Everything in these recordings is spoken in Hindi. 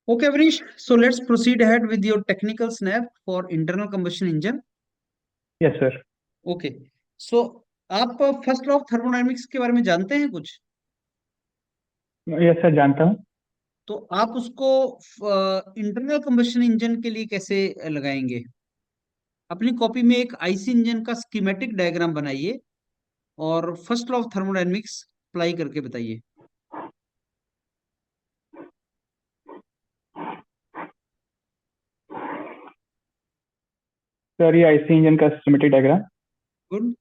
Okay, Avnish. So let's proceed ahead with your technical snap for internal combustion engine. Yes sir. Okay. So आप फर्स्ट लॉ ऑफ थर्मोडायनेमिक्स के बारे में जानते हैं कुछ? यस सर, जानता हूँ। तो आप उसको इंटरनल कंबशन इंजन के लिए कैसे लगाएंगे? अपनी कॉपी में एक आईसी इंजन का स्कीमेटिक डायग्राम बनाइए और first law of thermodynamics apply करके बताइए। सर ये आईसी इंजन का सिमेट्रिक डायग्राम। गुड।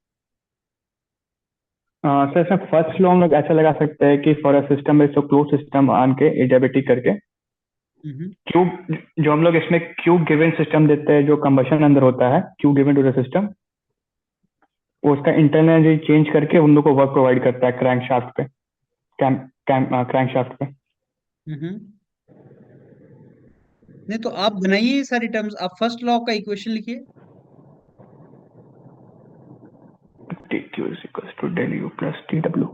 सर इसमें फर्स्ट लॉ हम लोग ऐसा लगा सकते हैं कि for a system is close system आन के एडियाबेटिक करके क्यूब, जो हम लोग इसमें क्यूब गिवन सिस्टम देते हैं, जो कंबशन अंदर होता है, Q given to the system, वो उसका इंटरनल एनर्जी चेंज करके उन लोग को वर्क प्रोवाइड करता है क्रैंक शाफ्ट पे, क्रैंक शाफ्ट पे। नहीं तो आप बनाइए ये सारी टर्म्स। आप फर्स्ट लॉ का इक्वेशन लिखिए। dq is equals to del u plus dw।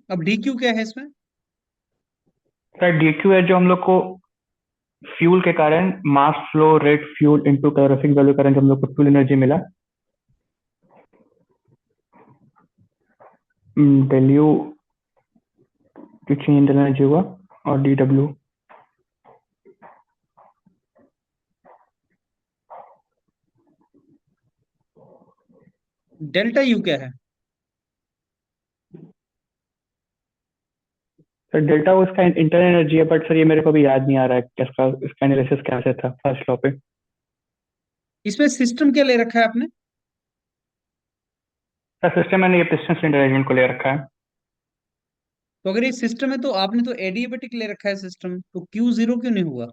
अब डी क्यू क्या है इसमें? सर dq है जो हम लोग को फ्यूल के कारण mass flow rate fuel into calorific value कारण जो हम लोग को फ्यूल एनर्जी मिला, del u जो चेंज इंटरनल एनर्जी हुआ, और dw डेल्टा यू क्या है? सर डेल्टा उसका इंटरनल एनर्जी है, बट सर ये मेरे को भी याद नहीं आ रहा है इसका एनालिसिस कैसे था फर्स्ट लॉ पे। इसमें सिस्टम क्या ले रखा है आपने? सर सिस्टम मैंने ये पिस्टन सिलेंडर अरेंजमेंट को ले रखा है। तो अगर ये सिस्टम है तो आपने तो एडियाबेटिक ले रखा है सिस्टम, तो क्यू जीरो क्यों नहीं हुआ?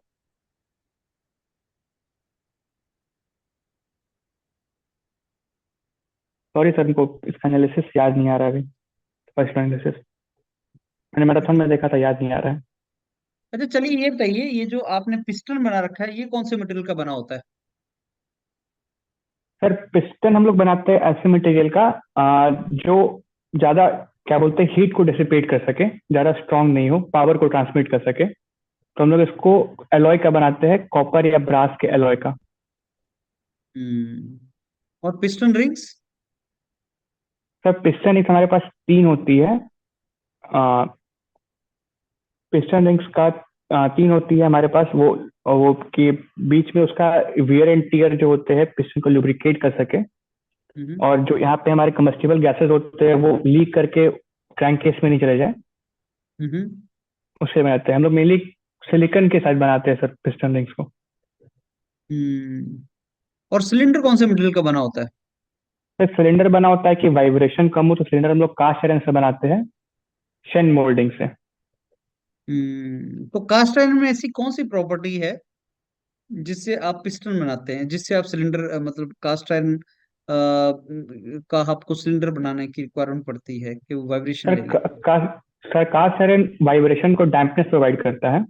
सॉरी सर, हमको इसका एनालिसिस याद नहीं आ रहा अभी। फर्स्ट एनालिसिस मैंने मैराथन में देखा था, याद नहीं आ रहा है। अच्छा चलिए ये बताइए, ये जो आपने पिस्टन बना रखा है ये कौन से मटेरियल का बना होता है? सर पिस्टन हम लोग बनाते हैं ऐसे मटेरियल का जो ज्यादा क्या बोलते हैं हीट को डिसिपेट कर सके, ज्यादा स्ट्रांग नहीं हो, पावर को ट्रांसमिट कर सके। तो हम लोग इसको एलॉय का बनाते हैं, कॉपर या ब्रास के एलॉय का। और पिस्टन रिंग्स? सर पिस्टन एक हमारे पास तीन होती है, पिस्टन रिंग्स का तीन होती है हमारे पास। वो के बीच में उसका वियर एंड टीयर जो होते हैं पिस्टन को लुब्रिकेट कर सके, और जो यहाँ पे हमारे कम्बस्टिबल गैसेस होते हैं वो लीक करके क्रैंक केस में नहीं चले जाए, उससे बनाते हैं। हम लोग मेनली सिलिकॉन के साथ बनाते हैं सर पिस्टन रिंग्स को। और सिलेंडर कौन से मटेरियल का बना होता है? सर सिलेंडर बना होता है कि वाइब्रेशन कम हो, तो सिलेंडर हम लोग कास्ट आयरन से बनाते हैं, शेन मोल्डिंग से। तो कास्ट आयरन में ऐसी कौन सी प्रॉपर्टी है जिससे आप पिस्टन बनाते हैं, जिससे आप सिलेंडर मतलब कास्ट आयरन का आपको सिलेंडर बनाने की रिक्वायरमेंट पड़ती है कि वो वाइब्रेशन सर ले ले? सर कास्ट आयरन वाइब्रेशन को डैम्पनेस प्रोवाइड करता है।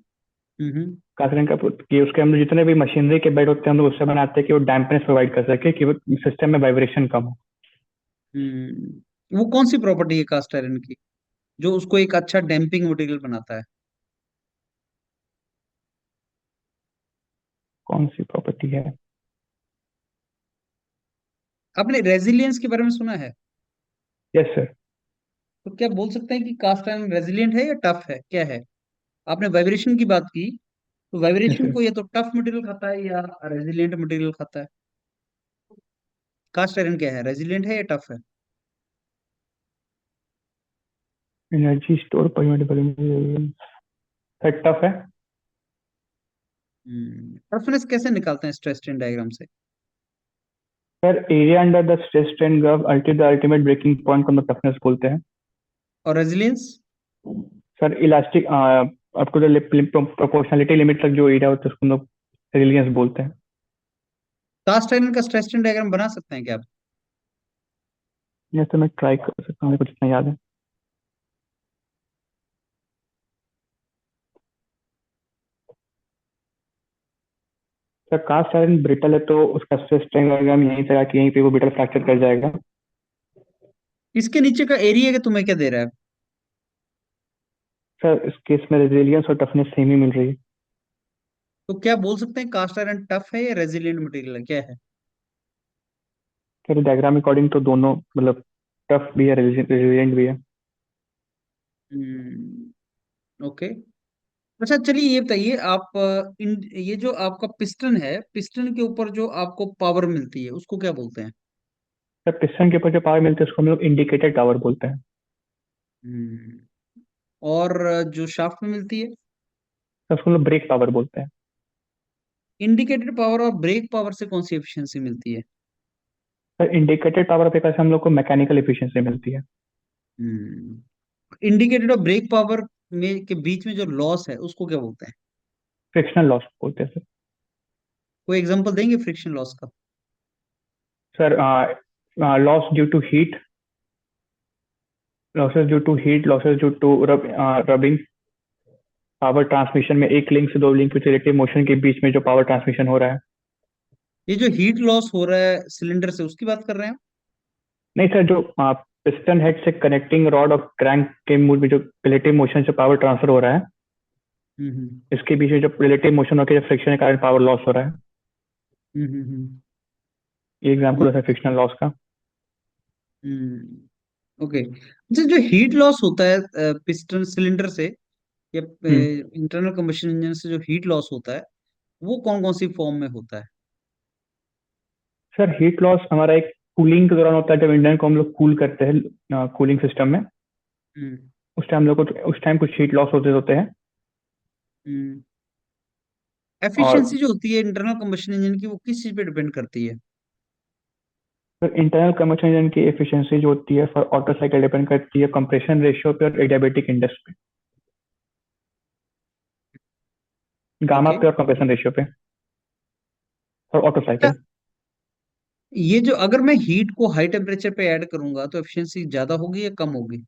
कास्ट आयरन का कि उसके हम लोग जितने भी मशीनरी के बेड होते हैं हम लोग उससे बनाते हैं कि वो डैम्पनेस प्रोवाइड कर सके, कि वो सिस्टम में वाइब्रेशन कम हो। वो कौन सी प्रॉपर्टी है कास्ट आयरन की जो उसको एक अच्छा डैम्पिंग मटेरियल बनाता है? कौन सी प्रॉपर्टी है? आपने रेजिलियंस के बारे में सुना है? Yes sir. तो क्या बोल सकते हैं कि कास्ट आयरन रेजिलियंट है या टफ है, क्या है? आपने वाइब्रेशन की बात की, तो यस वाइब्रेशन सर। को ये तो टफ मटेरियल खाता है या रेजिलियंट मटेरियल खाता है? कास्ट आयरन क्या है, रेजिलियंट है या टफ है? एनर्जी स्टोर सर टफ है। टफनेस कैसे निकालते हैं स्ट्रेस स्ट्रेन डायग्राम से? Sir area under the stress strain graph ultimate breaking point को हम टफनेस बोलते हैं। और resilience? Sir elastic up to the proportionality limit तक जो एरिया होता है उसको हम लोग रिलियंस बोलते हैं। कास्ट आयरन का स्ट्रेस स्ट्रेन डायग्राम बना सकते हैं क्या आप? यस सर, मैं ट्राई कर सकता हूँ, मुझे कुछ इतना याद है। सर कास्ट आयरन ब्रिटल है तो उसका स्ट्रेस स्ट्रेन डायग्राम यहीं से आके यहीं पे वो ब्रिटल फ्रैक्चर कर जाएगा। इसके नीचे का एरिया का तुम्हें क्या दे रहा है? सर इस केस में रेजिलियंस और टफनेस सेम ही मिल रही है। तो क्या बोल सकते हैं कास्ट आयरन टफ है या रेजिलिएंट मटेरियल है, क्या है? सर डायग्राम अकॉर्डिंग तो दोनों मतलब टफ भी है रेजिलियंट भी है। हम्म। ओके। अच्छा चलिए ये बताइए आप ये जो आपका पिस्टन है, पिस्टन के ऊपर जो आपको पावर मिलती है उसको क्या बोलते हैं? सर पिस्टन के ऊपर जो पावर मिलती है उसको हम लोग इंडिकेटेड टावर बोलते हैं। हम्म। और जो शाफ्ट में मिलती है? सर उसको हम लोग ब्रेक पावर बोलते हैं। इंडिकेटेड पावर और ब्रेक पावर से कौन सी एफिशिएंसी मिलती है? सर इंडिकेटेड पावर पे कैसे हम लोग को मैकेनिकल एफिशिएंसी मिलती है। हम्म। इंडिकेटेड और ब्रेक पावर में के बीच में जो लॉस है उसको क्या बोलते हैं? फ्रिक्शनल लॉस बोलते हैं सर। कोई एग्जांपल देंगे फ्रिक्शन लॉस का? Sir loss due to heat, losses due to heat, losses due to rubbing, power transmission में एक लिंक से दो लिंक विथ रिलेटिव मोशन के बीच में जो पावर ट्रांसमिशन हो रहा है। ये जो हीट लॉस हो रहा है सिलेंडर से उसकी बात कर रहे हैं? नहीं सर, जो पिस्टन हेड से कनेक्टिंग रॉड और क्रैंक के मूड में जो रिलेटिव मोशन से पावर ट्रांसफर हो रहा है, हम्म। इसके बीच में जो रिलेटिव मोशन होकर जो फ्रिक्शन के कारण पावर लॉस हो रहा है, हम्म। ये एग्जाम्पल होता है फ्रिक्शनल लॉस का। हम्म। ओके। अच्छा जो हीट लॉस होता है पिस्टन सिलेंडर से या हम्म। इंटरनल कंबशन इंजन से जो हीट लॉस होता है वो कौन कौन सी फॉर्म में होता है? सर हीट लॉस हमारा एक कूलिंग के दौरान होता है, जब इंजन को हम लोग कूल करते हैं कूलिंग सिस्टम में, हम्म। उस टाइम लोग को उस टाइम कुछ हीट लॉस होते होते हैं। हम्म। और एफिशिएंसी जो होती है इंटरनल कंबशन इंजन की वो किस चीज पे डिपेंड करती है? फिर इंटरनल कंबशन इंजन की एफिशिएंसी जो होती है फॉर ऑटो साइकिल डिपेंड करती है कंप्रेशन रेशियो पे और एडियाबेटिक इंडेक्स पे, गामा ओके। पे और कंप्रेशन रेशियो पे फॉर ऑटो क्या साइकिल। ये जो अगर मैं हीट को हाई टेम्परेचर पे ऐड करूंगा तो एफिशिएंसी ज्यादा होगी या कम होगी?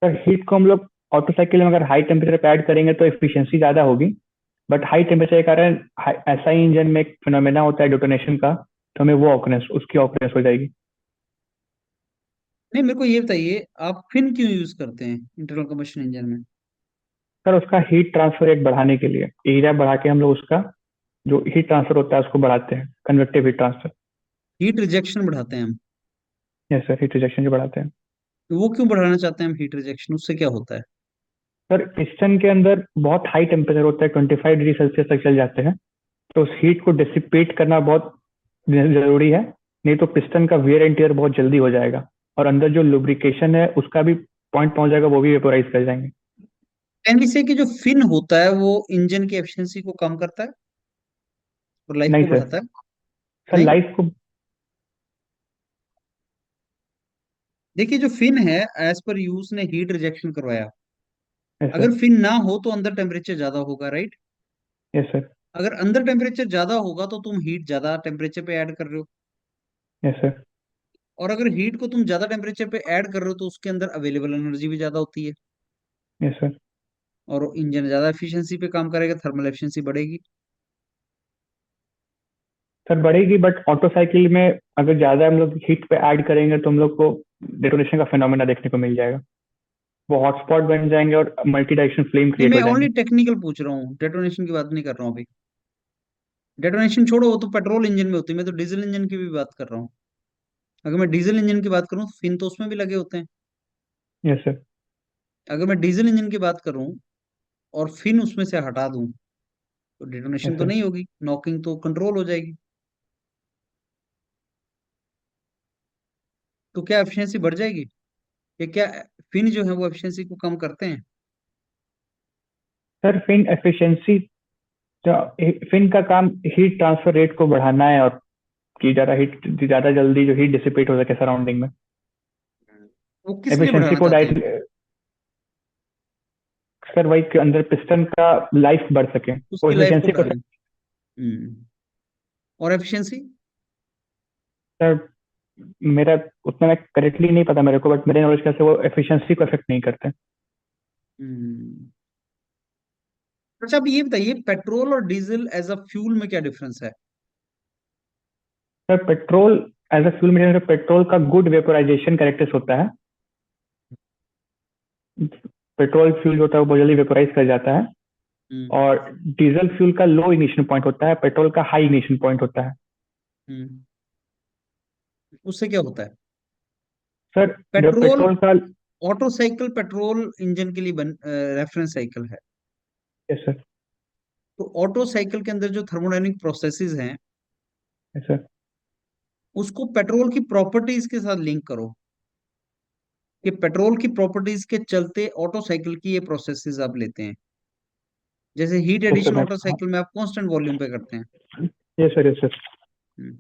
सर हीट को हम लोग ऑटो साइकिल में अगर हाई टेम्परेचर पे ऐड करेंगे तो एफिशिएंसी ज़्यादा होगी, बट हाई टेम्परेचर के कारण ऐसा ही इंजन में एक फिनोमेना होता है डिटोनेशन का, तो हमें वो ऑकरेंस उसकी ऑकरेंस हो जाएगी। नहीं मेरे को ये बताइए आप फिन क्यों यूज करते हैं इंटरनल कंबशन इंजन में? सर उसका हीट ट्रांसफर रेट बढ़ाने के लिए, एरिया बढ़ा के हम लोग उसका जो हीट ट्रांसफर होता है उसको बढ़ाते हैं, convective heat transfer. Heat rejection बढ़ाते हैं हम? यस सर, हीट रिजेक्शन जो बढ़ाते हैं। तो वो क्यों बढ़ाना चाहते हैं हम हीट रिजेक्शन, उससे क्या होता है? सर पिस्टन के अंदर बहुत हाई टेम्परेचर होता है, 25 डिग्री सेल्सियस तक चल जाते हैं, तो उस हीट को डिसिपेट करना बहुत जरूरी है, नहीं तो पिस्टन का वियर एंड टियर बहुत जल्दी हो जाएगा और अंदर जो लुब्रिकेशन है उसका भी पॉइंट पहुंच जाएगा, वो भी वेपोराइज कर जाएंगे। कैन बी से कि जो फिन होता है वो इंजन की एफिशिएंसी को कम करता है और लाइफ नहीं को सर, बढ़ाता है? सर नहीं। लाइफ को। देखिए जो फिन है एज पर यूज ने हीट रिजेक्शन करवाया, यस सर। अगर फिन ना हो तो अंदर टेम्परेचर ज्यादा होगा, राइट? Yes sir. अगर अंदर टेम्परेचर ज्यादा होगा तो तुम हीट ज्यादा टेम्परेचर पे ऐड कर रहे हो, यस सर। और अगर हीट को तुम ज्यादा टेम्परेचर पे ऐड कर रहे हो तो उसके अंदर अवेलेबल एनर्जी भी ज्यादा होती है यस सर। और इंजन ज्यादा एफिशिएंसी पे काम करेगा, थर्मल एफिशिएंसी बढ़ेगी। सर बढ़ेगी, बट ऑटो साइकिल में अगर ज्यादा हम लोग हीट पे ऐड करेंगे तो हम लोग को डेटोनेशन का फिनोमेना देखने को मिल जाएगा, वो हॉटस्पॉट बन जाएंगे और मल्टी डायरेक्शन फ्लेम नहीं क्रिएट मैं हो ओनली जाएंगे। टेक्निकल पूछ रहा हूँ, डेटोनेशन की बात नहीं कर रहा हूँ अभी। डेटोनेशन छोड़ो, वो तो पेट्रोल इंजन में होती है, मैं तो डीजल इंजन की भी बात कर रहा हूँ। अगर मैं डीजल इंजन की बात करूँ फिन तो उसमें भी लगे होते हैं। Yes sir. अगर मैं डीजल इंजन की बात करूँ और फिन उसमें से हटा दूं तो डिटोनेशन यस तो सर। नहीं होगी, नॉकिंग तो कंट्रोल हो जाएगी। तो क्या एफिशिएंसी बढ़ जाएगी? ये क्या फिन जो है वो एफिशिएंसी को कम करते हैं? सर फिन एफिशिएंसी, फिन का काम हीट ट्रांसफर रेट को बढ़ाना है और कि ज्यादा जल्दी जो हीट डिसिपेट हो सके सराउंडिंग में, वो किस लिए एफिशिएंसी बढ़ाना को चाहते डाइट। हैं? सर वही के अंदर पिस्टन का लाइफ बढ़ सके, वो उसकी लाइफ को एफिशिएंसी को। बढ़ाना। हम्म। और एफिशिएंसी? सर मेरा उतना मैं करेक्टली नहीं पता मेरे को, बट मेरे नॉलेज से वो एफिशिएंसी को अफेक्ट नहीं करते। हम्म। अच्छा अब ये बताइए पेट्रोल और डीजल एज अ फ्यूल में क्या डिफरेंस है? Sir petrol as a fuel material, petrol का गुड वेपोराइजेशन कैरेक्टर्स होता है। पेट्रोल फ्यूल होता है वो बहुत जल्दी वेपोराइज कर जाता है। हम्म। और डीजल फ्यूल का लो इग्निशन पॉइंट होता है, पेट्रोल का हाई इग्निशन पॉइंट होता है। हम्म। उससे क्या होता है? सर जब पेट्रोल पेट्रोल का, ऑटो साइकिल पेट्रोल इंजन के लिए रेफरेंस साइकिल है। यस सर, तो ऑटो साइकिल के अंदर जो थर्मोडायनेमिक प्रोसेसेस हैं, यस सर, उसको पेट्रोल की प्रॉपर्टीज के साथ लिंक करो कि पेट्रोल की प्रॉपर्टीज के चलते ऑटो साइकिल की ये प्रोसेसेस आप लेते हैं। जैसे हीट यस सर, एडिशन मैं, ऑटो साइकिल में आप कांस्टेंट वॉल्यूम पे करते हैं। Yes sir, yes sir. Hmm.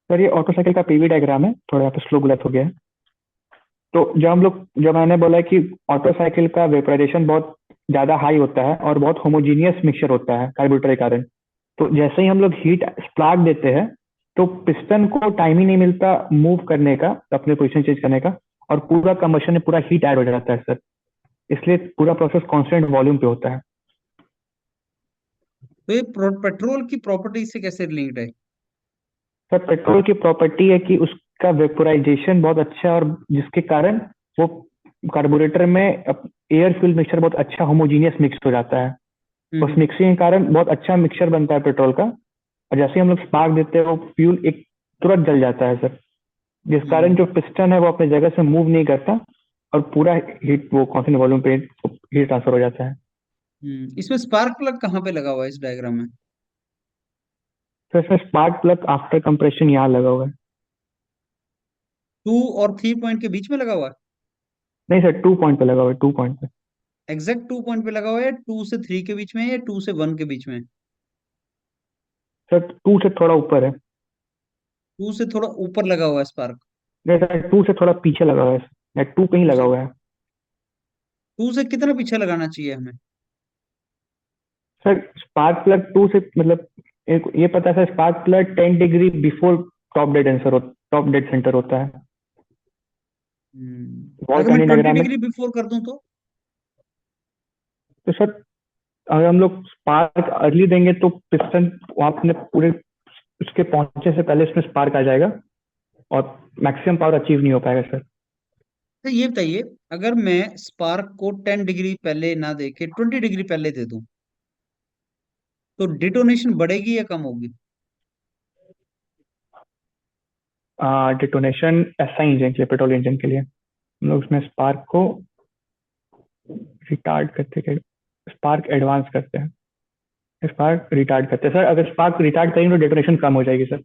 Sir ये ऑटो साइकिल का पीवी डायग्राम है, थोड़ा यहाँ पे स्लो गलत हो गया है। तो जब मैंने बोला है कि ऑटो साइकिल का वेपोराइजेशन बहुत ज्यादा हाई होता है और बहुत होमोजीनियस मिक्सचर होता है कार्बोरेटर के कारण। तो जैसे ही हम लोग हीट स्पार्क देते हैं, तो पिस्टन को टाइम ही नहीं मिलता मूव करने का, अपने पोजीशन चेंज करने का, और पूरा कंबशन में पूरा हीट ऐड हो जाता है सर। इसलिए पूरा प्रोसेस कांस्टेंट वॉल्यूम पे होता है। तो ये पेट्रोल की प्रॉपर्टीज से कैसे लिंक्ड है? सर पेट्रोल की प्रॉपर्टी है कि उसका वेपोराइजेशन बहुत अच्छा है, और जिसके कारण वो कार्बोरेटर में एयर फ्यूल मिक्सचर बहुत अच्छा होमोजीनियस मिक्स हो जाता है। उस हम्म। मिक्सिंग के कारण बहुत अच्छा मिक्सचर बनता है पेट्रोल का। और जैसे ही हम लोग स्पार्क देते हैं, वो फ्यूल एक तुरंत जल जाता है सर, जिस कारण जो हम्म। पिस्टन है वो अपनी जगह से मूव नहीं करता, और पूरा हीट वो कांस्टेंट वॉल्यूम पे हीट ट्रांसफर हो जाता है। इसमें स्पार्क प्लग कहाँ पे लगा हुआ है इस डायग्राम में? तो इसमें स्पार्क प्लग आफ्टर कंप्रेशन यहाँ लगा हुआ है। 2 और 3 पॉइंट के बीच में लगा हुआ है? नहीं सर, 2 पॉइंट पे लगा हुआ है, 2 पॉइंट पे। एग्जैक्ट 2 पॉइंट पे लगा हुआ है, 2 से 3 के बीच में है या 2 से 1 के बीच में? सर 2 से थोड़ा ऊपर है। 2 से थोड़ा ऊपर लगा हुआ है स्पार्क? नहीं सर, 2 से थोड़ा पीछे लगा हुआ है, 2 पे ही टू लगा से हुआ है। 2 से कितना पीछे लगाना चाहिए हमें? सर स्पार्क प्लग 2 से मतलब, एक ये पता है sir, spark plug 10 degree before top dead centre होता है। वॉल अगर मैं टर्निंग 20 डायग्राम में। डिग्री बिफोर कर दूं तो? तो सर अगर हम लोग स्पार्क अर्ली देंगे तो पिस्टन वहां अपने पूरे उसके पहुंचे से पहले उसमें स्पार्क आ जाएगा, और मैक्सिमम पावर अचीव नहीं हो पाएगा सर। तो ये बताइए, अगर मैं स्पार्क को 10 डिग्री पहले ना दे के 20 डिग्री पहले दे दूं, तो डिटोनेशन बढ़ेगी या कम होगी? डिटोनेशन ऐसा इंजन के लिए, पेट्रोल इंजन के लिए हम लोग उसमें स्पार्क को रिटार्ड करते हैं, स्पार्क एडवांस करते हैं, स्पार्क रिटार्ड करते हैं सर। अगर स्पार्क रिटार्ड करेंगे तो डेटोनेशन कम हो जाएगी सर।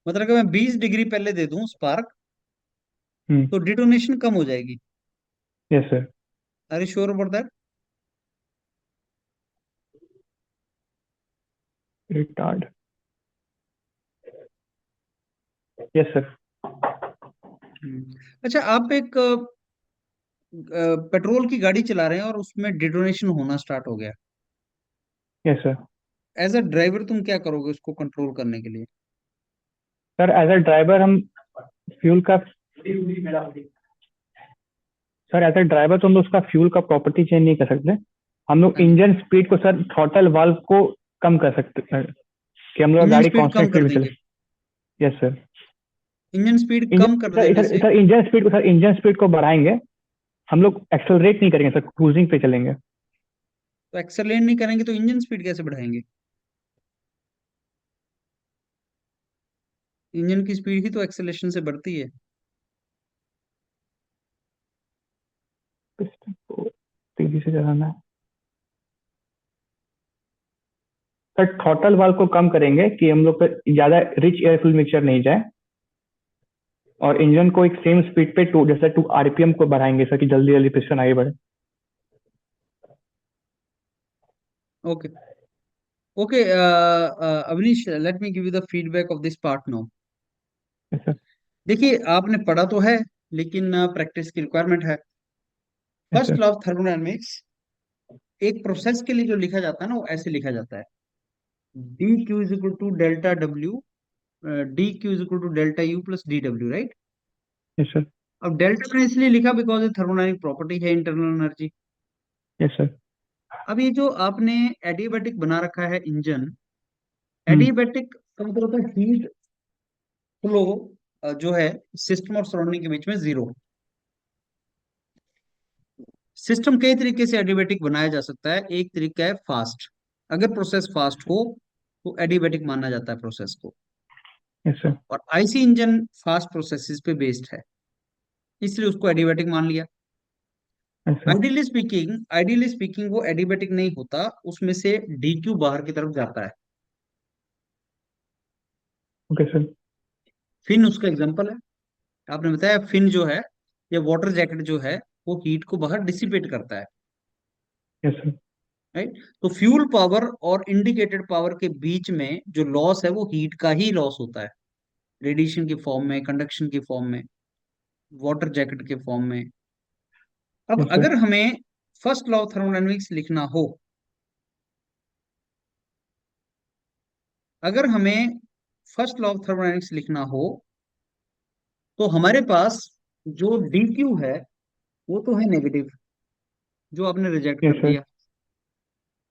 मतलब अगर मैं 20 डिग्री पहले दे दूं स्पार्क, हम्म। तो डिटोनेशन कम हो जाएगी? Yes sir. अरे sure about that? Retard. Yes sir. अच्छा, आप एक पेट्रोल की गाड़ी चला रहे हैं और उसमें डिटोनेशन होना स्टार्ट हो गया। Yes sir. As a driver तुम क्या करोगे उसको कंट्रोल करने के लिए? सर एज अ ड्राइवर हम फ्यूल का, सर एज अ ड्राइवर तो हम लोग उसका फ्यूल का प्रॉपर्टी चेंज नहीं कर सकते। हम लोग हाँ जी। इंजन स्पीड को सर, थ्रॉटल वाल्व को कम कर सकते हैं, कि हम लोग इंजन गाड़ी स्पीड कांस्टेंट कम स्पीड कर में चले। देंगे? Yes sir. Engine speed engine कम कर सर देने सर से? सर इंजन स्पीड को बढ़ाएंगे। हम लोग एक्सेलरेट नहीं करेंगे सर, क्रूजिंग पे चलेंगे। तो एक्सेलेरेट नहीं करेंगे तो इंजन स्पीड कैसे बढ़ाएंगे? इंजन की स्पीड ही तो एक्सेलेरेशन से बढ़ती है। पिस्टन को तेजी से चलाना है सर, थ्रॉटल वाल्व को कम करेंगे कि हम लोग पे ज्यादा रिच एयर फ्यूल मिक्सचर नहीं जाए, और इंजन को एक सेम स्पीड पे जैसे 2 RPM को बढ़ाएंगे सर, कि जल्दी जल्दी पिस्टन आगे बढ़े। Okay. Okay Avnish, let me give you the feedback of this part now. Yes sir. देखिए, आपने पढ़ा तो है, लेकिन प्रैक्टिस की रिक्वायरमेंट है। Yes first sir. Law of thermodynamics, एक प्रोसेस के लिए जो लिखा जाता है ना, वो ऐसे लिखा जाता है: D Q is equal to delta W D Q is equal to delta U plus D W, right? Yes sir. अब डेल्टा मैंने इसलिए लिखा बिकॉज ये थर्मोडायनेमिक प्रॉपर्टी है इंटरनल एनर्जी। Yes sir. अब ये जो आपने एडियाबैटिक बना रखा है इंजन, हम्म। एडियाबैटिक का मतलब होता है हीट फ्लो जो है सिस्टम और सराउंडिंग के बीच में जीरो। सिस्टम कई तरीके से एडियाबैटिक बनाया जा सकता है। एक तरीका है फास्ट। अगर प्रोसेस फास्ट हो तो एडियाबैटिक माना जाता है प्रोसेस को। Yes sir. और आईसी इंजन फास्ट प्रोसेसेस पे बेस्ड है, इसलिए उसको एडियाबैटिक मान लिया। Yes sir. आइडियली स्पीकिंग वो एडियाबैटिक नहीं होता, उसमें से डीक्यू बाहर की तरफ जाता है। Okay sir. फिन उसका एग्जांपल है। आपने बताया फिन जो है, या वाटर जैकेट जो है, वो हीट को बाहर डिसिपेट करता है, यस सर। राइट? तो फ्यूल पावर और इंडिकेटेड पावर के बीच में जो लॉस है वो हीट का ही लॉस होता है, रेडिएशन की फॉर्म में, कंडक्शन की फॉर्म में, वाटर जैकेट के फॉर्म में। अब यस सर। अगर हमें फर्स्ट लॉ ऑफ थर्मोडायनेमिक्स लिखना हो, अगर हमें फर्स्ट लॉ ऑफ थर्मोडायनेमिक्स लिखना हो तो हमारे पास जो डी क्यू है वो तो है नेगेटिव, जो आपने रिजेक्ट यस कर सर। दिया।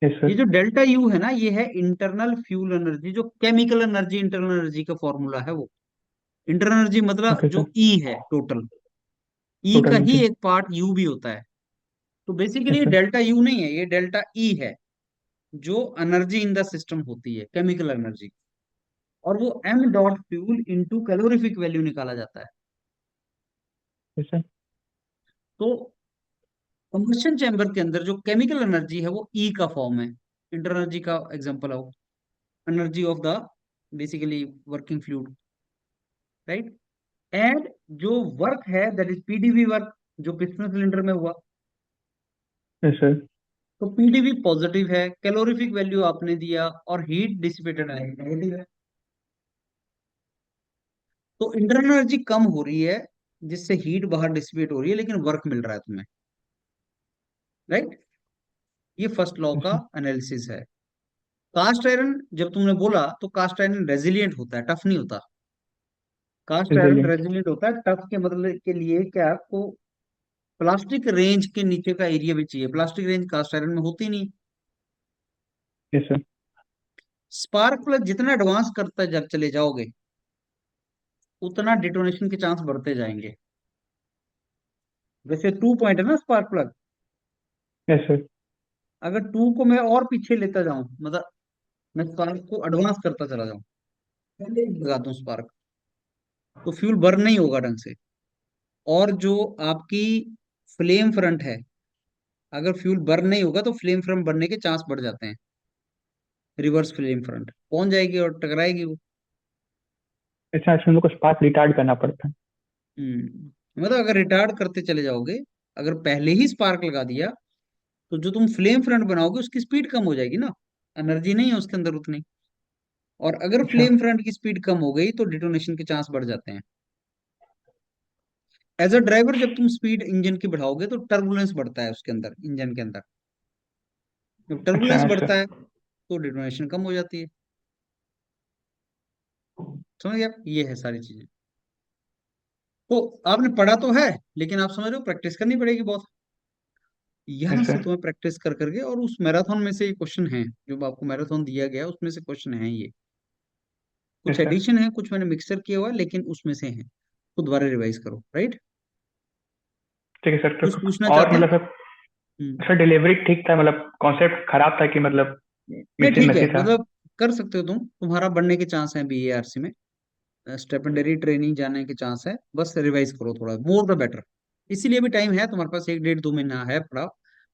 यस ये सर। जो डेल्टा यू है ना, ये है इंटरनल फ्यूल एनर्जी, जो केमिकल एनर्जी, इंटरनल एनर्जी का फॉर्मूला है वो। इंटरनल एनर्जी मतलब ओके जो सर। ई है टोटल, ई टोटल का ही एनर्जी। एक पार्ट यू भी होता है। तो बेसिकली यस ये सर। डेल्टा यू नहीं है, ये डेल्टा ई है, जो एनर्जी इन द सिस्टम होती है, केमिकल एनर्जी। और वो M dot fuel into calorific value निकाला जाता है। Yes sir. तो कंबशन चैम्बर के अंदर जो केमिकल एनर्जी है वो ई का फॉर्म है। इंटरनल एनर्जी का एग्जांपल है energy of the basically working fluid, right? And जो वर्क है दैट इज पीडीवी वर्क, जो पिस्टन सिलेंडर में हुआ। Yes sir. तो पीडीवी पॉजिटिव है, कैलोरीफिक वैल्यू आपने दिया, और हीट डिसिपेटेड है नेगेटिव है। तो इंटरनल एनर्जी कम हो रही है, जिससे हीट बाहर डिसिपेट हो रही है, लेकिन वर्क मिल रहा है तुम्हें, राइट? ये फर्स्ट लॉ यस का सर। एनालिसिस है। कास्ट आयरन जब तुमने बोला तो कास्ट आयरन रेजिलिएंट होता है, टफ नहीं होता। Cast iron resilient. रेजिलिएंट होता है, टफ के मतलब के लिए क्या आपको प्लास्टिक रेंज के नीचे का एरिया भी चाहिए। प्लास्टिक रेंज कास्ट आयरन में होती नहीं। Yes sir. स्पार्क प्लग जितना एडवांस करता जब चले जाओगे, उतना डिटोनेशन के चांस बढ़ते जाएंगे। वैसे 2 पॉइंट है ना स्पार्क प्लग। Yes sir. अगर टू को मैं और पीछे लेता जाऊं, मतलब मैं स्पार्क को एडवांस करता चला जाऊं, पहले ही लगा दूं स्पार्क, तो फ्यूल बर्न नहीं होगा ढंग से। और जो आपकी फ्लेम फ्रंट है, अगर फ्यूल बर्न नहीं होगा तो फ्लेम फ्रंट बनने के चांस बढ़ जाते हैं। रिवर्स फ्लेम फ्रंट पहुंच जाएगी और टकराएगी वो। अच्छा, इसमें हम लोग को स्पार्क रिटार्ड करना पड़ता है। मतलब अगर रिटार्ड करते चले जाओगे, अगर पहले ही स्पार्क लगा दिया, तो जो तुम फ्लेम फ्रंट बनाओगे उसकी स्पीड कम हो जाएगी ना, एनर्जी नहीं है उसके अंदर उतनी। और अगर अच्छा। फ्लेम फ्रंट की स्पीड कम हो गई तो डिटोनेशन के चांस बढ़ जाते हैं। एज अ ड्राइवर जब तुम स्पीड इंजन की बढ़ाओगे तो टर्बुलेंस बढ़ता है उसके अंदर, इंजन के अंदर। जब अच्छा टर्बुलेंस ऐसा। बढ़ता है तो डिटोनेशन कम हो जाती है। समझ गया? ये है सारी चीजें। तो आपने पढ़ा तो है, लेकिन आप समझ रहे हो प्रैक्टिस करनी पड़ेगी बहुत। यस यहाँ से सर। तुम्हें प्रैक्टिस कर करके, और उस मैराथन में से ये क्वेश्चन है, जो आपको मैराथन दिया गया है उसमें से क्वेश्चन है ये। कुछ यस सर। एडिशन है, कुछ मैंने मिक्सर किया हुआ है, लेकिन उसमें से है। खुद दोबारा रिवाइज करो, राइट? ठीक है सर। कुछ तो पूछना और चाहते हैं? मतलब सर, हम्म। सर डिलीवरी ठीक था, मतलब कॉन्सेप्ट खराब था कि मतलब नहीं, मिसिंग ठीक है, मैसेज था? मतलब कर सकते हो तुम, तुम्हारा बढ़ने के चांस है बीएआरसी में। स्टेपेंडरी ट्रेनिंग जाने के चांस है, बस रिवाइज करो थोड़ा, मोर द बेटर। इसीलिए भी टाइम है तुम्हारे पास, 1 1.5 2 महीना है पढ़ा।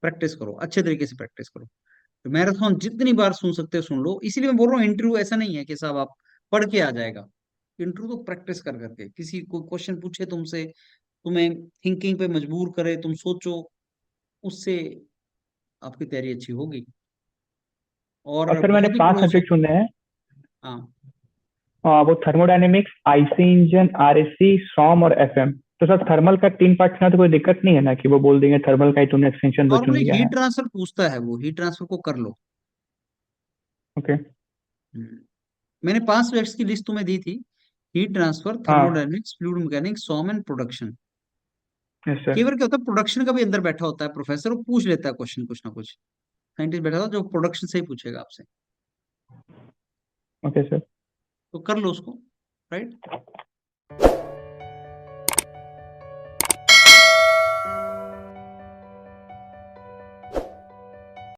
प्रैक्टिस करो, अच्छे तरीके से प्रैक्टिस करो। तो मैराथन जितनी बार सुन सकते हो सुन लो। इसीलिए मैं बोल रहा हूँ इंटरव्यू ऐसा नहीं है कि साहब आप पढ़ के आ जाएगा। इंटरव्यू तो प्रैक्टिस कर करके, किसी को क्वेश्चन पूछे तुमसे, तुम्हें थिंकिंग पे मजबूर करे, तुम सोचो, उससे आपकी तैयारी अच्छी होगी। और और सर मैंने बहुत ही 5 क्लोज हो। सब्जेक्ट चुने हैं। हाँ। वो थर्मोडायनेमिक्स, आईसी इंजन, आरएससी, सॉम और एफएम। तो सर थर्मल का 3 पार्ट ना, तो कोई दिक्कत नहीं है ना कि वो बोल देंगे थर्मल का ही तुमने एक्सटेंशन दो चुन नॉर्मली लिया हीट है? ट्रांसफर पूछता है, वो हीट ट्रांसफर को कर लो। ओके। हम्म। मैंने 5 सब्जेक्ट्स की लिस्ट तुम्हें दी थी। हीट ट्रांसफर, हाँ। Thermodynamics, fluid mechanics, SOM and production. Yes कई सर। बार क्या होता है, प्रोडक्शन का भी अंदर बैठा होता है प्रोफेसर, वो पूछ लेता है क्वेश्चन कुछ ना कुछ। साइंटिस्ट बैठा होता है जो प्रोडक्शन से ही पूछेगा आपसे। Okay sir. तो कर लो उसको। राइट।